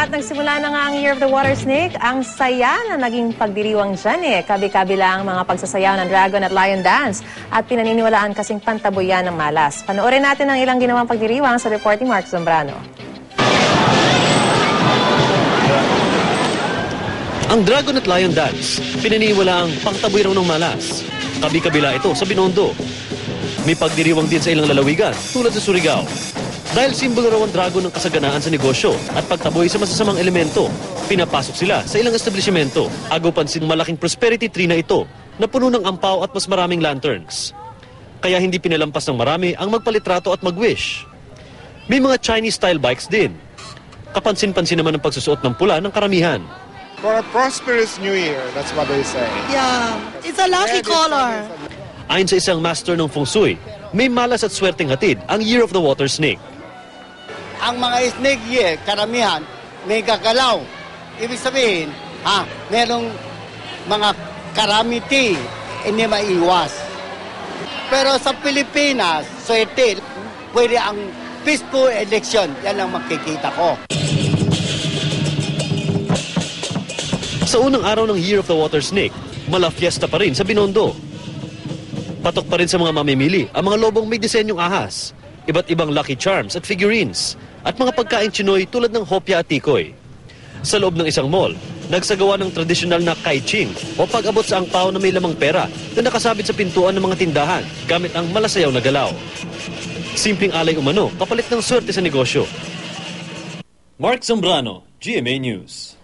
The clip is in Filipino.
At nagsimula na nga ang Year of the Water Snake. Ang saya na naging pagdiriwang dyan Kabi-kabila ang mga pagsasayaw ng Dragon at Lion Dance. At pinaniniwalaan kasing pantaboy yan ng malas. Panoorin natin ang ilang ginawang pagdiriwang sa report ni Mark Zambrano. Ang Dragon at Lion Dance, pinaniniwala ang pangtaboy raw ng malas. Kabi-kabila ito sa Binondo. May pagdiriwang din sa ilang lalawigan tulad sa Surigao. Dahil simbolo raw ang dragon ng kasaganaan sa negosyo at pagtaboy sa masasamang elemento, pinapasok sila sa ilang establishmento. Agaw pansin malaking prosperity tree na ito na puno ng ampaw at mas maraming lanterns. Kaya hindi pinalampas ng marami ang magpalitrato at mag-wish. May mga Chinese-style bikes din. Kapansin-pansin naman ang pagsusuot ng pula ng karamihan. For a prosperous New Year, that's what they say. Yeah, it's a lucky color. Ayon sa isang master ng feng shui, may malas at swerteng hatid ang Year of the Water Snake. Ang mga snake year, karamihan, may gagalaw. Ibig sabihin, merong mga calamity, hindi maiwas. Pero sa Pilipinas, swerte, pwede ang peaceful election. Yan ang makikita ko. Sa unang araw ng Year of the Water Snake, mala-fiesta pa rin sa Binondo. Patok pa rin sa mga mamimili ang mga lobong may disenyong ahas, iba't ibang lucky charms at figurines, at mga pagkain Chinoy tulad ng hopya at tikoy. Sa loob ng isang mall, nagsagawa ng tradisyonal na kaiching o pag-abot sa angpaw na may lamang pera na nakasabit sa pintuan ng mga tindahan gamit ang malasayaw na galaw. Simpleng alay umano, kapalit ng swerte sa negosyo. Mark Zambrano, GMA News.